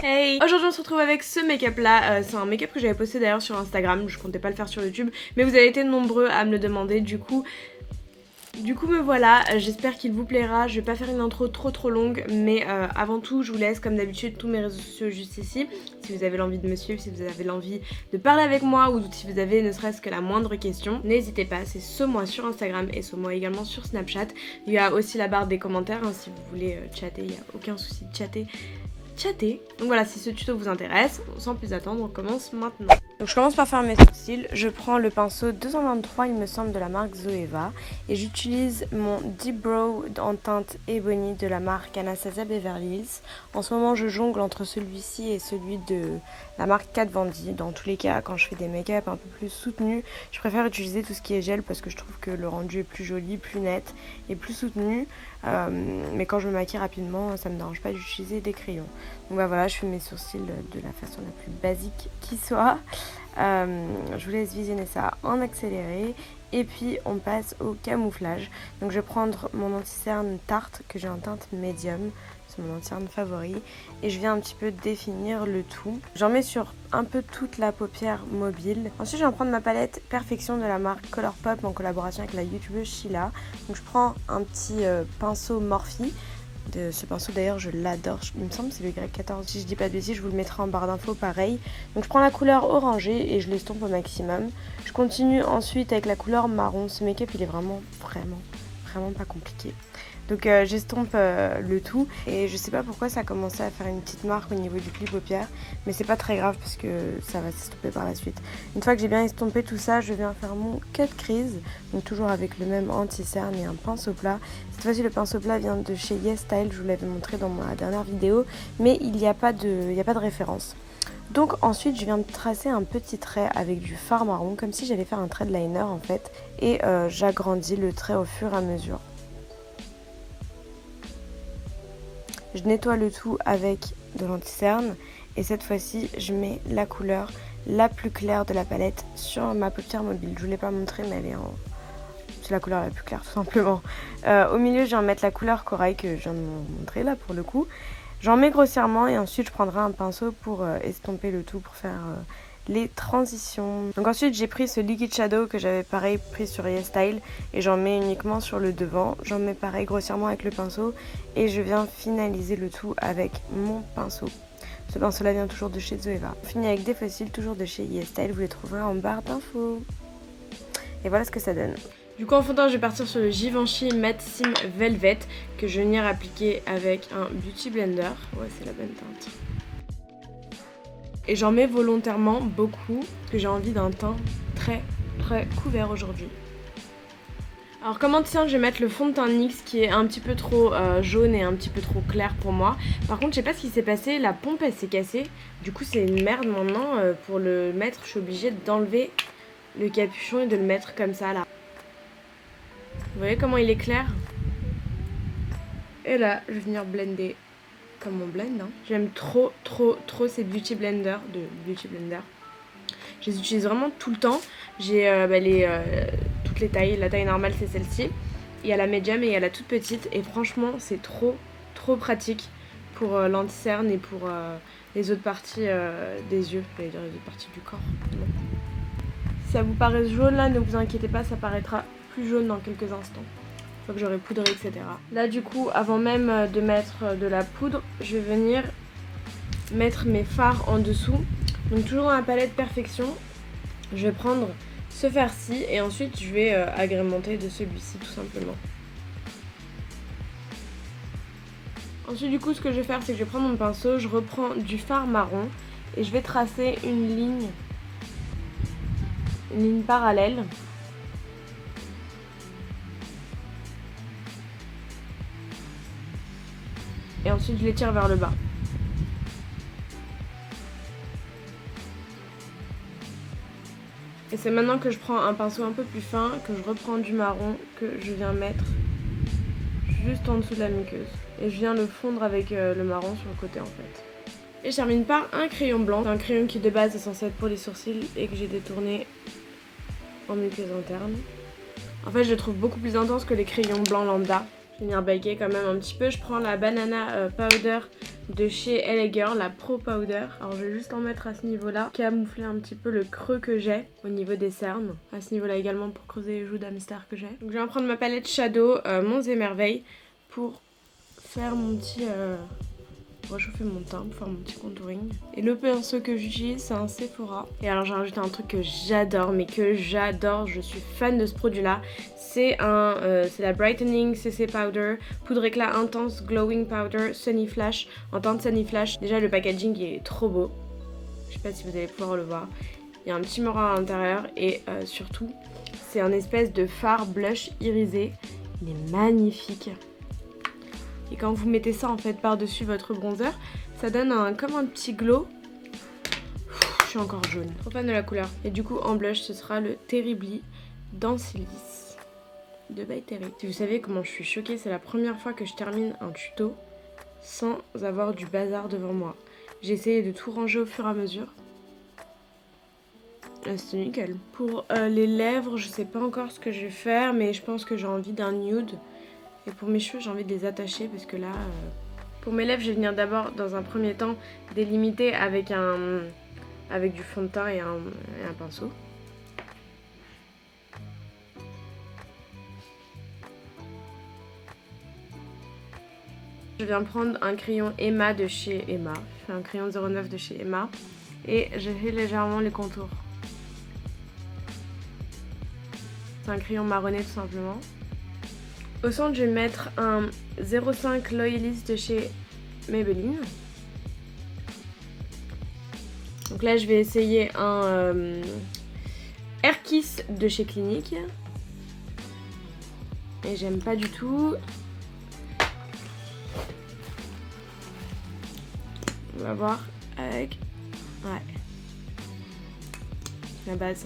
Hey! Aujourd'hui on se retrouve avec ce make-up là, c'est un make-up que j'avais posté d'ailleurs sur Instagram, je comptais pas le faire sur YouTube, mais vous avez été nombreux à me le demander, du coup me voilà, j'espère qu'il vous plaira. Je vais pas faire une intro trop longue, mais avant tout je vous laisse comme d'habitude tous mes réseaux sociaux juste ici. Si vous avez l'envie de me suivre, si vous avez l'envie de parler avec moi ou si vous avez ne serait-ce que la moindre question, n'hésitez pas, c'est Somois sur Instagram et Somois également sur Snapchat. Il y a aussi la barre des commentaires, hein, si vous voulez chatter, il n'y a aucun souci de chatter. Donc voilà, si ce tuto vous intéresse, sans plus attendre, on commence maintenant. Donc je commence par faire mes sourcils. Je prends le pinceau 223, il me semble, de la marque Zoeva. Et j'utilise mon Deep Brow en teinte Ebony de la marque Anastasia Beverly Hills. En ce moment, je jongle entre celui-ci et celui de la marque Kat Von D. Dans tous les cas, quand je fais des make-up un peu plus soutenus, je préfère utiliser tout ce qui est gel parce que je trouve que le rendu est plus joli, plus net et plus soutenu. Mais quand je me maquille rapidement, ça me dérange pas d'utiliser des crayons. Donc bah voilà, je fais mes sourcils de la façon la plus basique qui soit. Je vous laisse visionner ça en accéléré. Et puis on passe au camouflage. Donc je vais prendre mon anti-cerne Tarte que j'ai en teinte médium. C'est mon anti-cerne favori. Et je viens un petit peu définir le tout. J'en mets sur un peu toute la paupière mobile. Ensuite je vais prendre ma palette Perfection de la marque Colourpop en collaboration avec la youtubeuse Sheila. Donc je prends un petit pinceau Morphe. De ce pinceau d'ailleurs je l'adore, il me semble que c'est le Y14, si je dis pas de bêtises je vous le mettrai en barre d'infos pareil. Donc je prends la couleur orangée et je l'estompe au maximum. Je continue ensuite avec la couleur marron, ce make-up il est vraiment pas compliqué. Donc j'estompe le tout et je sais pas pourquoi ça a commencé à faire une petite marque au niveau du pli paupière, mais c'est pas très grave parce que ça va s'estomper par la suite. Une fois que j'ai bien estompé tout ça, je viens faire mon cut crease, donc toujours avec le même anti-cerne et un pinceau plat. Cette fois-ci le pinceau plat vient de chez YesStyle, je vous l'avais montré dans ma dernière vidéo, mais il n'y a pas de référence. Donc ensuite je viens de tracer un petit trait avec du fard marron, comme si j'allais faire un trait de liner en fait, et j'agrandis le trait au fur et à mesure. Je nettoie le tout avec de l'anti-cerne et cette fois-ci je mets la couleur la plus claire de la palette sur ma paupière mobile. Je vous l'ai pas montré mais elle est c'est la couleur la plus claire tout simplement. Au milieu je viens mettre la couleur corail que je viens de vous montrer là pour le coup. J'en mets grossièrement et ensuite je prendrai un pinceau pour estomper le tout pour faire les transitions. Donc ensuite j'ai pris ce liquid shadow que j'avais pareil pris sur YesStyle et j'en mets uniquement sur le devant. J'en mets pareil grossièrement avec le pinceau et je viens finaliser le tout avec mon pinceau. Ce pinceau là vient toujours de chez Zoeva. On finit avec des fossiles toujours de chez YesStyle, vous les trouverez en barre d'infos. Et voilà ce que ça donne. Du coup en fond de teint je vais partir sur le Givenchy Matte Sim Velvet que je vais venir appliquer avec un Beauty Blender. Ouais c'est la bonne teinte. Et j'en mets volontairement beaucoup parce que j'ai envie d'un teint très couvert aujourd'hui. Alors comme anti-cerne je vais mettre le fond de teint NYX qui est un petit peu trop jaune et un petit peu trop clair pour moi. Par contre je sais pas ce qui s'est passé, la pompe elle s'est cassée. Du coup c'est une merde maintenant, pour le mettre je suis obligée d'enlever le capuchon et de le mettre comme ça là. Vous voyez comment il est clair? Et là je vais venir blender. Comme on blend, hein. J'aime trop ces Beauty Blender de Beauty Blender. Je les utilise vraiment tout le temps. J'ai toutes les tailles. La taille normale c'est celle-ci. Il y a la médium et il y a la toute petite. Et franchement c'est trop pratique pour l'anti-cerne et pour les autres parties des yeux. J'allais dire les autres parties du corps. Non. Si ça vous paraît jaune là, ne vous inquiétez pas, ça paraîtra plus jaune dans quelques instants. Une fois que j'aurai poudré, etc. Là du coup, avant même de mettre de la poudre, je vais venir mettre mes fards en dessous. Donc toujours dans la palette Perfection, je vais prendre ce fard-ci et ensuite je vais agrémenter de celui-ci tout simplement. Ensuite du coup ce que je vais faire c'est que je vais prendre mon pinceau, je reprends du fard marron et je vais tracer une ligne parallèle. Et ensuite je les tire vers le bas. Et c'est maintenant que je prends un pinceau un peu plus fin, que je reprends du marron, que je viens mettre juste en dessous de la muqueuse. Et je viens le fondre avec le marron sur le côté en fait. Et je termine par un crayon blanc. C'est un crayon qui de base est censé être pour les sourcils et que j'ai détourné en muqueuse interne. En fait je le trouve beaucoup plus intense que les crayons blancs lambda. venir baker quand même un petit peu. Je prends la banana powder de chez LA Girl, la Pro Powder. Alors je vais juste en mettre à ce niveau-là, camoufler un petit peu le creux que j'ai au niveau des cernes. À ce niveau-là également pour creuser les joues d'hamster que j'ai. Donc je vais en prendre ma palette Shadow, Monts et Merveilles pour faire mon petit... réchauffer mon teint pour faire mon petit contouring. Et le pinceau que j'utilise, c'est un Sephora. Et alors j'ai rajouté un truc que j'adore, mais que j'adore, je suis fan de ce produit-là. C'est la Brightening CC Powder, poudre éclat intense glowing powder Sunny Flash en teinte Sunny Flash. Déjà le packaging il est trop beau. Je sais pas si vous allez pouvoir le voir. Il y a un petit miroir à l'intérieur et surtout c'est un espèce de fard blush irisé. Il est magnifique. Et quand vous mettez ça en fait par-dessus votre bronzer, ça donne comme un petit glow. Je suis encore jaune. Trop fan de la couleur. Et du coup en blush ce sera le Terribly Dancing de By Terry. Si vous savez comment je suis choquée, c'est la première fois que je termine un tuto sans avoir du bazar devant moi. J'ai essayé de tout ranger au fur et à mesure. C'était nickel. Pour les lèvres, je sais pas encore ce que je vais faire, mais je pense que j'ai envie d'un nude. Et pour mes cheveux, j'ai envie de les attacher parce que là... Pour mes lèvres, je vais venir d'abord, dans un premier temps, délimiter avec du fond de teint et un pinceau. Je viens prendre un crayon Emma de chez Emma. Un crayon 09 de chez Emma. Et je fais légèrement les contours. C'est un crayon marronné tout simplement. Au centre, je vais mettre un 05 Loyalist de chez Maybelline. Donc là, je vais essayer un Air Kiss de chez Clinique. Et j'aime pas du tout. On va voir avec... Ouais. La base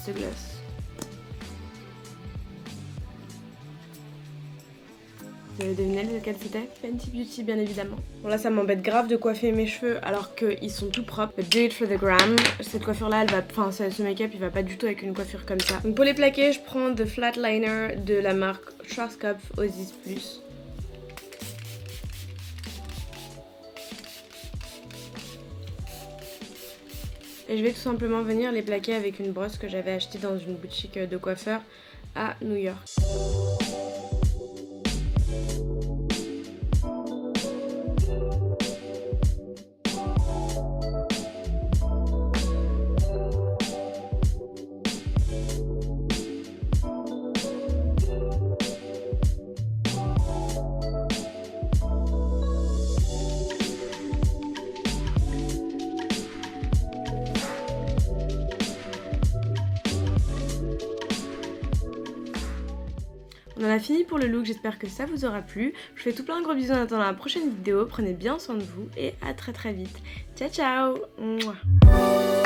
de gloss. Vous avez deviné lequel c'était? Fenty Beauty bien évidemment. Bon là ça m'embête grave de coiffer mes cheveux alors qu'ils sont tout propres. But do it for the gram. Cette coiffure là, ce make-up il va pas du tout avec une coiffure comme ça. Donc pour les plaquer, je prends The Flatliner de la marque Schwarzkopf Oasis Plus. Et je vais tout simplement venir les plaquer avec une brosse que j'avais achetée dans une boutique de coiffeur à New York. On en a fini pour le look, j'espère que ça vous aura plu. Je vous fais tout plein de gros bisous en attendant la prochaine vidéo. Prenez bien soin de vous et à très vite. Ciao ciao. Mouah.